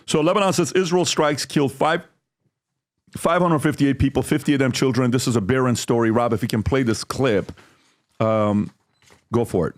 So Lebanon says Israel strikes killed 558 people, 50 of them children. This is a barren story. Rob, if you can play this clip, go for it.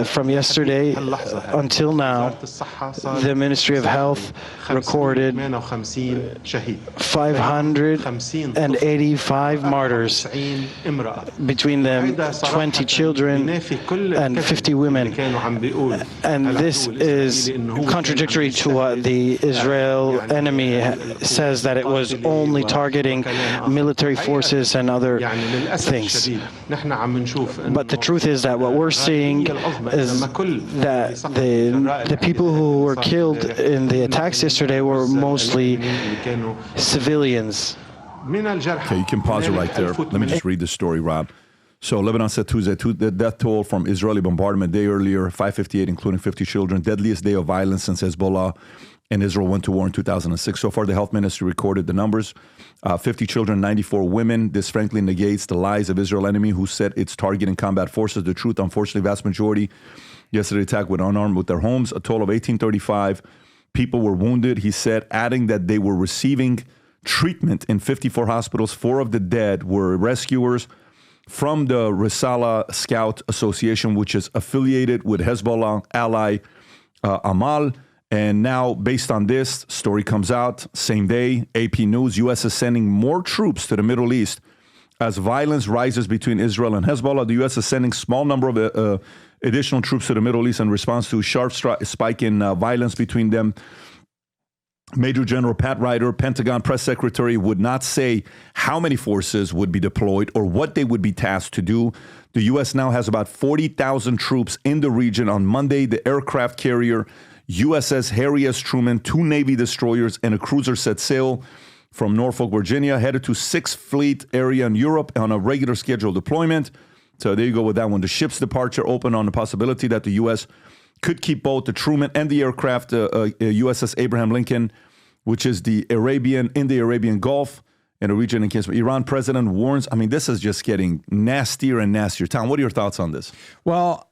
From yesterday until now, the Ministry of Health recorded 585 martyrs, between them 20 children and 50 women. And this is contradictory to what the Israel enemy says, that it was only targeting military forces and other things. But the truth is that what we're seeing is that the people who were killed in the attacks yesterday were mostly civilians. Okay, you can pause it right there. Let me just read the story, Rob. So Lebanon said Tuesday, the death toll from Israeli bombardment day earlier, 558, including 50 children, deadliest day of violence since Hezbollah and Israel went to war in 2006. So far, the health ministry recorded the numbers. 50 children, 94 women. This frankly negates the lies of Israel enemy who said it's targeting combat forces. The truth, unfortunately, vast majority yesterday attack with unarmed with their homes. A total of 1835 people were wounded, he said, adding that they were receiving treatment in 54 hospitals. 4 of the dead were rescuers from the Risala Scout Association, which is affiliated with Hezbollah ally Amal. And now, based on this, story comes out, same day, AP News, U.S. is sending more troops to the Middle East as violence rises between Israel and Hezbollah. The U.S. is sending small number of additional troops to the Middle East in response to a sharp spike in violence between them. Major General Pat Ryder, Pentagon press secretary, would not say how many forces would be deployed or what they would be tasked to do. The U.S. now has about 40,000 troops in the region. On Monday, the aircraft carrier USS Harry S. Truman, 2 Navy destroyers, and a cruiser set sail from Norfolk, Virginia, headed to 6th Fleet area in Europe on a regular scheduled deployment. So there you go with that one. The ship's departure opened on the possibility that the U.S. could keep both the Truman and the aircraft, USS Abraham Lincoln, which is in the Arabian Gulf, in a region in case of Iran. President warns. I mean, this is just getting nastier and nastier. Tom, what are your thoughts on this? Well,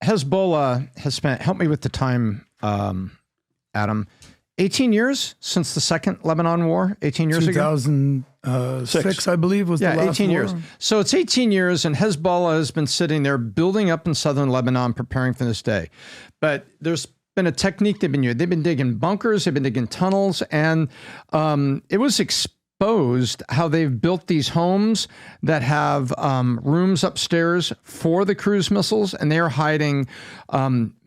Hezbollah has spent, help me with the time, Adam, 18 years since the second Lebanon war, 18 years ago? 2006, I believe, was the last 18 war. years. So it's 18 years, and Hezbollah has been sitting there building up in southern Lebanon, preparing for this day. But there's been a technique they've been using. They've been digging bunkers, they've been digging tunnels, and it was exposed how they've built these homes that have rooms upstairs for the cruise missiles, and they are hiding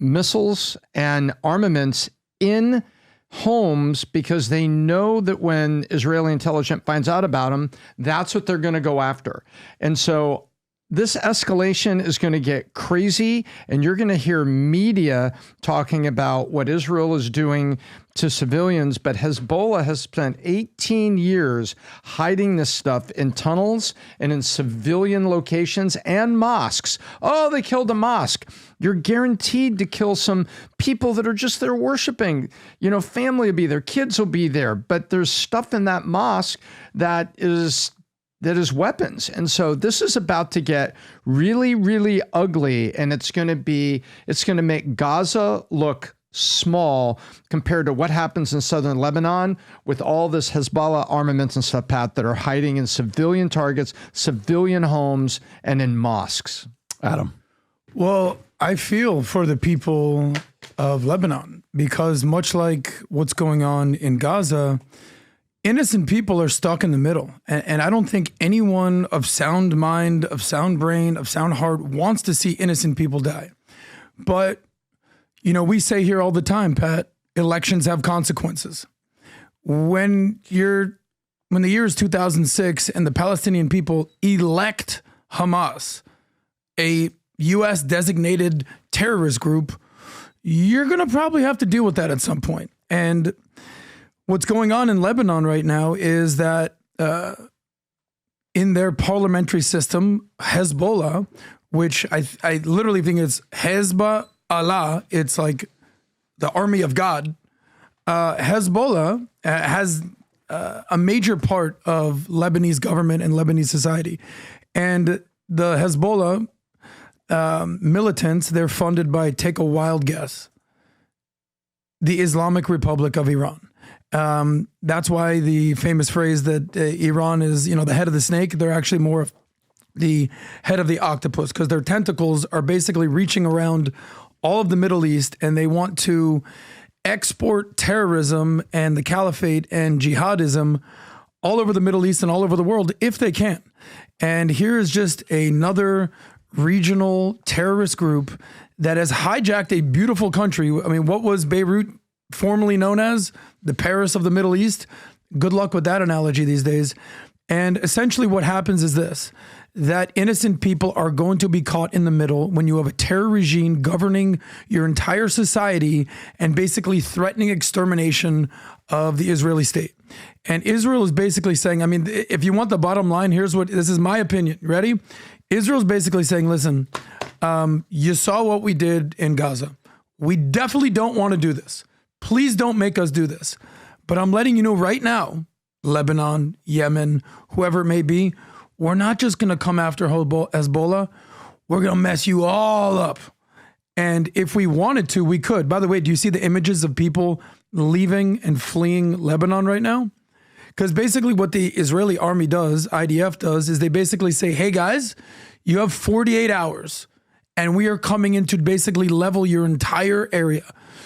missiles and armaments in homes because they know that when Israeli intelligence finds out about them, that's what they're going to go after. And so this escalation is going to get crazy, and you're going to hear media talking about what Israel is doing to civilians, but Hezbollah has spent 18 years hiding this stuff in tunnels and in civilian locations and mosques. Oh, they killed a mosque. You're guaranteed to kill some people that are just there worshiping. Family will be there, kids will be there, but there's stuff in that mosque that is weapons. And so this is about to get really, really ugly, and it's going to make Gaza look small compared to what happens in southern Lebanon with all this Hezbollah armaments and stuff, Pat, that are hiding in civilian targets, civilian homes, and in mosques. Adam. Well, I feel for the people of Lebanon because much like what's going on in Gaza, innocent people are stuck in the middle. And I don't think anyone of sound mind, of sound brain, of sound heart wants to see innocent people die. But, we say here all the time, Pat, elections have consequences. When the year is 2006 and the Palestinian people elect Hamas, a U.S. designated terrorist group, you're going to probably have to deal with that at some point. And what's going on in Lebanon right now is that in their parliamentary system, Hezbollah, which I literally think it's Hezbollah, it's like the army of God. Hezbollah has a major part of Lebanese government and Lebanese society. And the Hezbollah militants, they're funded by, take a wild guess, the Islamic Republic of Iran. That's why the famous phrase that Iran is, the head of the snake, they're actually more of the head of the octopus, because their tentacles are basically reaching around all of the Middle East, and they want to export terrorism and the caliphate and jihadism all over the Middle East and all over the world if they can. And here is just another regional terrorist group that has hijacked a beautiful country. I mean, what was Beirut formerly known as? The Paris of the Middle East. Good luck with that analogy these days. And essentially what happens is this, that innocent people are going to be caught in the middle when you have a terror regime governing your entire society and basically threatening extermination of the Israeli state. And Israel is basically saying, I mean, if you want the bottom line, this is my opinion. Ready? Israel's basically saying, listen, you saw what we did in Gaza. We definitely don't want to do this. Please don't make us do this. But I'm letting you know right now, Lebanon, Yemen, whoever it may be, we're not just going to come after Hezbollah. We're going to mess you all up. And if we wanted to, we could. By the way, do you see the images of people leaving and fleeing Lebanon right now? Because basically what the Israeli army does, IDF does, is they basically say, hey guys, you have 48 hours and we are coming in to basically level your entire area.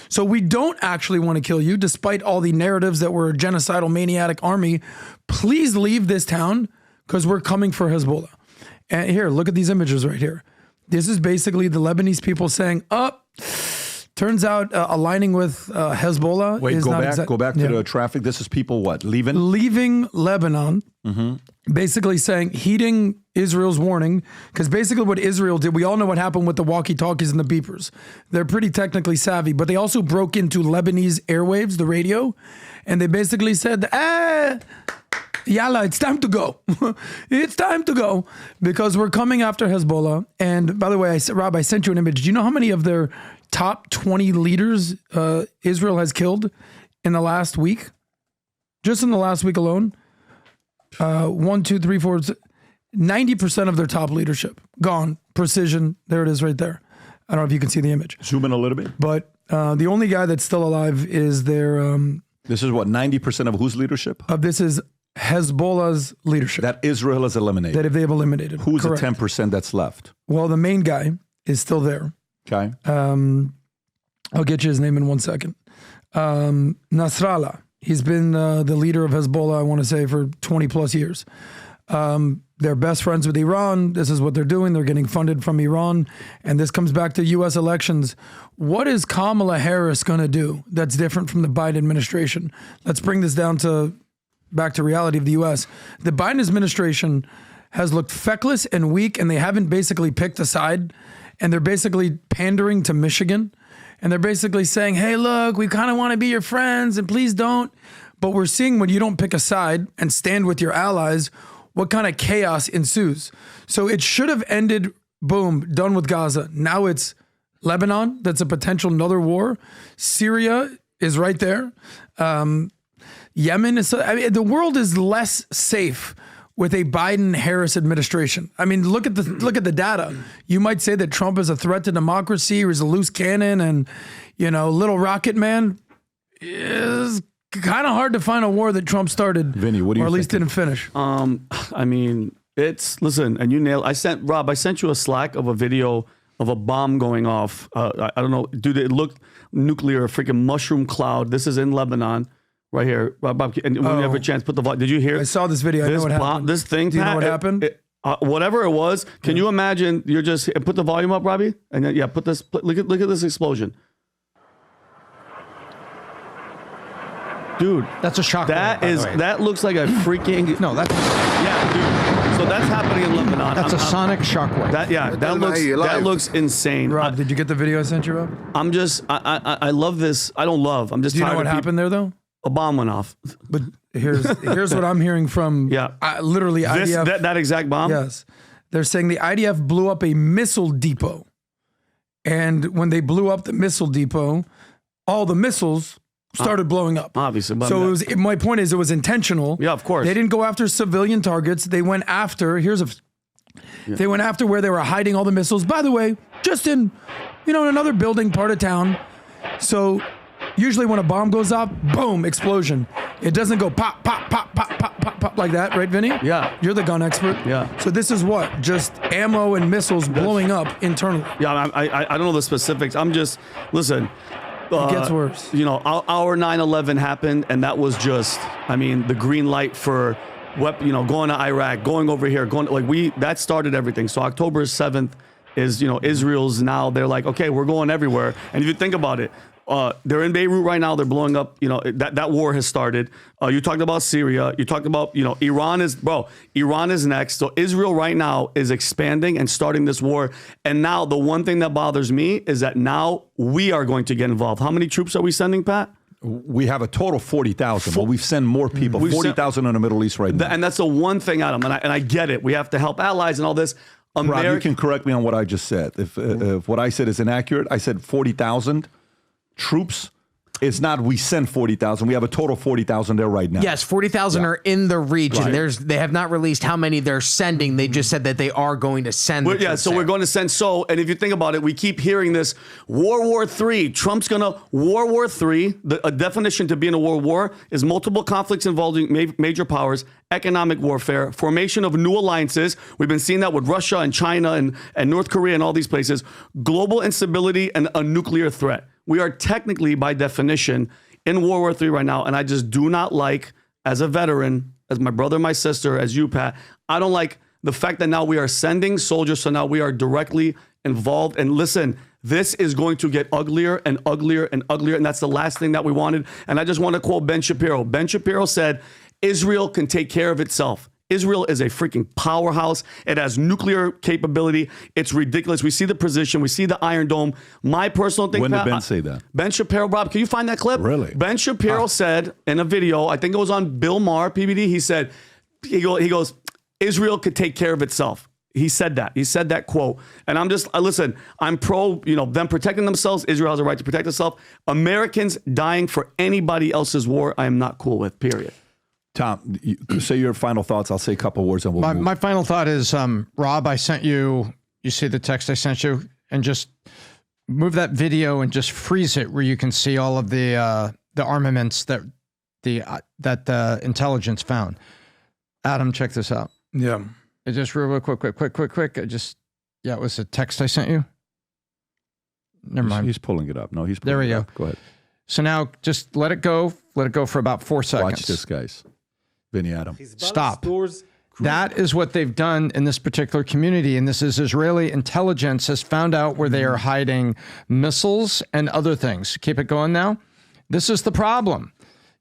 So we don't actually want to kill you, despite all the narratives that we're a genocidal maniac army. Please leave this town because we're coming for Hezbollah. And here, look at these images right here. This is basically the Lebanese people saying, turns out aligning with Hezbollah Wait, is go not back. Go back to the traffic. This is people what? Leaving Lebanon, basically saying, heeding Israel's warning, because basically what Israel did, we all know what happened with the walkie-talkies and the beepers. They're pretty technically savvy, but they also broke into Lebanese airwaves, the radio, and they basically said, Yalla, it's time to go. It's time to go because we're coming after Hezbollah. And by the way, Rob, I sent you an image. Do you know how many of their top 20 leaders Israel has killed in the last week? Just in the last week alone? 1, 2, 3, 4, 90% of their top leadership gone. Precision. There it is right there. I don't know if you can see the image. Zoom in a little bit. But the only guy that's still alive is their... this is what, 90% of whose leadership? This is Hezbollah's leadership. That Israel has eliminated. That if they've eliminated. Who's Correct. the 10% that's left? Well, the main guy is still there. Okay. I'll get you his name in 1 second. Nasrallah. He's been the leader of Hezbollah, I want to say, for 20 plus years. They're best friends with Iran. This is what they're doing. They're getting funded from Iran. And this comes back to U.S. elections. What is Kamala Harris going to do that's different from the Biden administration? Let's bring this down back to reality of the U.S. The Biden administration has looked feckless and weak, and they haven't basically picked a side. And they're basically pandering to Michigan. And they're basically saying, hey, look, we kind of want to be your friends and please don't. But we're seeing when you don't pick a side and stand with your allies, what kind of chaos ensues. So it should have ended, boom, done with Gaza. Now it's Lebanon. That's a potential another war. Syria is right there. Yemen is, the world is less safe with a Biden-Harris administration. I mean, look at the data. You might say that Trump is a threat to democracy or is a loose cannon and, little rocket man. Is kind of hard to find a war that Trump started, Vinny, what do you or at least thinking? didn't finish. I mean, listen, and you nailed. I sent you a Slack of a video of a bomb going off. I don't know, dude, it looked nuclear, a freaking mushroom cloud. This is in Lebanon. Right here, Bob, and when you have a chance, put the volume. Did you hear? I saw this video. I know what happened. This thing. Do you know what happened? Whatever it was. Can you imagine? You're just put the volume up, Robbie, and then put this. Look at this explosion, dude. That's a shock. That looks like a freaking. No, that's dude. So that's happening in Lebanon. That's a sonic shockwave. That looks insane. Rob, did you get the video I sent you, Rob? I love this. I don't love. I'm just. Do you tired know what happened there, though? A bomb went off. But here's what I'm hearing from literally IDF. That exact bomb? Yes. They're saying the IDF blew up a missile depot. And when they blew up the missile depot, all the missiles started blowing up. Obviously. So my point is it was intentional. Yeah, of course. They didn't go after civilian targets. They went after, they went after where they were hiding all the missiles. By the way, just in, another building part of town. So Usually when a bomb goes off, boom, explosion. It doesn't go pop, pop, pop, pop, pop, pop, pop like that, right, Vinny? Yeah. You're the gun expert. Yeah. So this is what? Just ammo and missiles blowing up internally. Yeah, I don't know the specifics. I'm just, listen. It gets worse. You know, our 9/11 happened, and that was just, I mean, the green light for, going to Iraq, going over here, that started everything. So October 7th is, Israel's now, they're like, okay, we're going everywhere. And if you think about it, they're in Beirut right now. They're blowing up. That war has started. You talked about Syria. You talked about, Iran is next. So Israel right now is expanding and starting this war. And now the one thing that bothers me is that now we are going to get involved. How many troops are we sending, Pat? We have a total of 40,000, but we've sent more people, 40,000 in the Middle East right now. And that's the one thing, Adam, and I get it. We have to help allies and all this. Rob, you can correct me on what I just said. If what I said is inaccurate, I said 40,000 troops. It's not we sent 40,000. We have a total of 40,000 there right now. Yes, 40,000 are in the region. Right. They have not released how many they're sending. They just said that they are going to send. So we're going to send. And if you think about it, we keep hearing this World War III. Trump's going to World War III. A definition to be in a world war is multiple conflicts involving major powers, economic warfare, formation of new alliances. We've been seeing that with Russia and China and North Korea and all these places. Global instability and a nuclear threat. We are technically, by definition, in World War III right now, and I just do not like, as a veteran, as my brother, my sister, as you, Pat, I don't like the fact that now we are sending soldiers, so now we are directly involved. And listen, this is going to get uglier and uglier and uglier, and that's the last thing that we wanted. And I just want to quote Ben Shapiro. Ben Shapiro said, Israel can take care of itself. Israel is a freaking powerhouse. It has nuclear capability. It's ridiculous. We see the position. We see the Iron Dome. My personal thing, when did Ben say that? Ben Shapiro, Rob, can you find that clip? Really? Ben Shapiro said in a video, I think it was on Bill Maher, PBD, he said, he goes, Israel could take care of itself. He said that. He said that quote. And I'm just, listen, I'm pro, them protecting themselves. Israel has a right to protect itself. Americans dying for anybody else's war, I am not cool with, period. Tom, say your final thoughts. I'll say a couple of words and we'll move. My final thought is, Rob, I sent you see the text I sent you, and just move that video and just freeze it where you can see all of the armaments that the intelligence found. Adam, check this out. Yeah. It just real quick. It was a text I sent you. Never mind. He's pulling it up. No, he's pulling there we go. Up. Go ahead. So now just let it go. Let it go for about 4 seconds. Watch this, guys. Vinny Adam. Stop. That is what they've done in this particular community. And this is Israeli intelligence has found out where they are hiding missiles and other things. Keep it going now. This is the problem.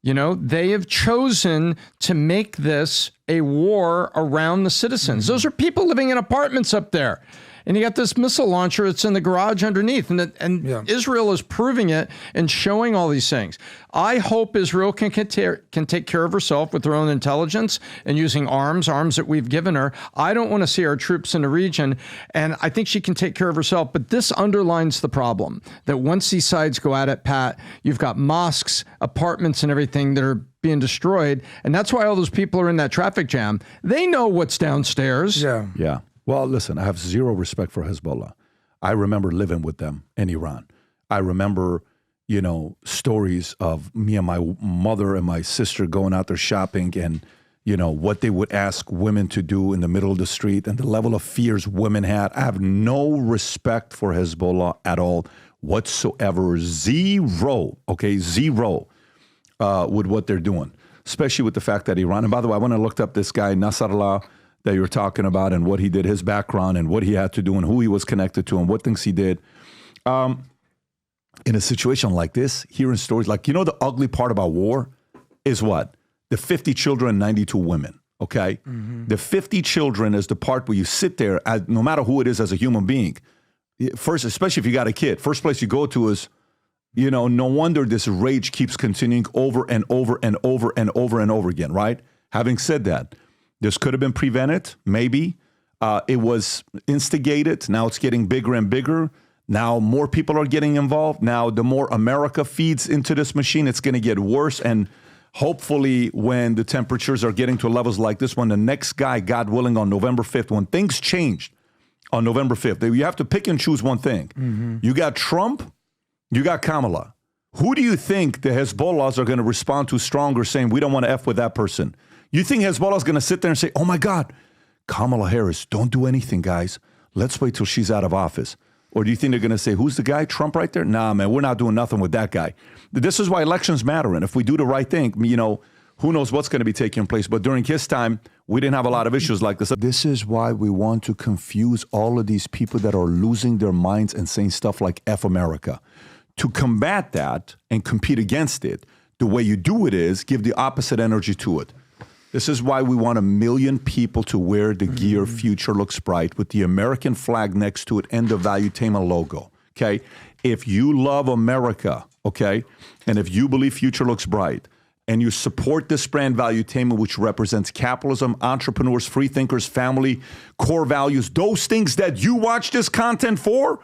They have chosen to make this a war around the citizens. Those are people living in apartments up there. And you got this missile launcher that's in the garage underneath. And Israel is proving it and showing all these things. I hope Israel can take care of herself with her own intelligence and using arms that we've given her. I don't want to see our troops in the region. And I think she can take care of herself. But this underlines the problem that once these sides go at it, Pat, you've got mosques, apartments, and everything that are being destroyed. And that's why all those people are in that traffic jam. They know what's downstairs. Yeah. Well, listen, I have zero respect for Hezbollah. I remember living with them in Iran. I remember, stories of me and my mother and my sister going out there shopping and, what they would ask women to do in the middle of the street and the level of fears women had. I have no respect for Hezbollah at all whatsoever. Zero with what they're doing, especially with the fact that Iran, and by the way, I want to look up this guy, Nasrallah, that you were talking about and what he did, his background and what he had to do and who he was connected to and what things he did. In a situation like this, hearing stories like, the ugly part about war is what? The 50 children and 92 women, okay? Mm-hmm. The 50 children is the part where you sit there, no matter who it is as a human being. First, especially if you got a kid, first place you go to is, no wonder this rage keeps continuing over and over and over and over and over again, right? Having said that, this could have been prevented, maybe. It was instigated. Now it's getting bigger and bigger. Now more people are getting involved. Now the more America feeds into this machine, it's going to get worse. And hopefully when the temperatures are getting to levels like this one, the next guy, God willing, on November 5th, when things changed on November 5th, you have to pick and choose one thing. Mm-hmm. You got Trump, you got Kamala. Who do you think the Hezbollahs are going to respond to stronger, saying we don't want to F with that person? You think Hezbollah is going to sit there and say, oh my God, Kamala Harris, don't do anything, guys. Let's wait till she's out of office. Or do you think they're going to say, who's the guy, Trump right there? Nah, man, we're not doing nothing with that guy. This is why elections matter. And if we do the right thing, who knows what's going to be taking place. But during his time, we didn't have a lot of issues like this. This is why we want to confuse all of these people that are losing their minds and saying stuff like F America. To combat that and compete against it, the way you do it is give the opposite energy to it. This is why we want 1 million people to wear the gear Future Looks Bright with the American flag next to it and the Valuetainment logo, okay? If you love America, okay, and if you believe Future Looks Bright, and you support this brand Valuetainment, which represents capitalism, entrepreneurs, free thinkers, family, core values, those things that you watch this content for,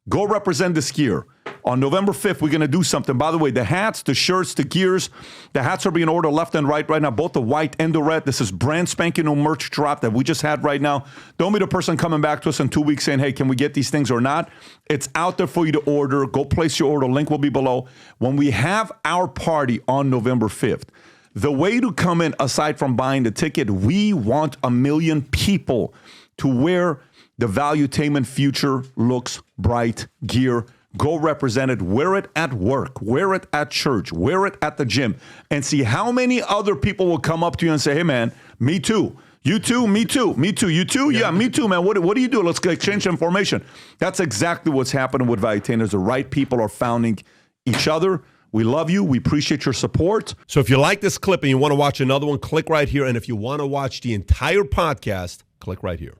go represent this gear. On November 5th, we're going to do something. By the way, the hats, the shirts, the gears, the hats are being ordered left and right now, both the white and the red. This is brand spanking new merch drop that we just had right now. Don't be the person coming back to us in 2 weeks saying, hey, can we get these things or not? It's out there for you to order. Go place your order. Link will be below. When we have our party on November 5th, the way to come in, aside from buying the ticket, we want 1 million people to wear the Valuetainment Future Looks Bright gear. Go represent it, wear it at work, wear it at church, wear it at the gym, and see how many other people will come up to you and say, hey, man, me too. You too, me too, me too, you too? Yeah, me too, man. What do you do? Let's exchange information. That's exactly what's happening with Valuetainers. The right people are founding each other. We love you. We appreciate your support. So if you like this clip and you want to watch another one, click right here. And if you want to watch the entire podcast, click right here.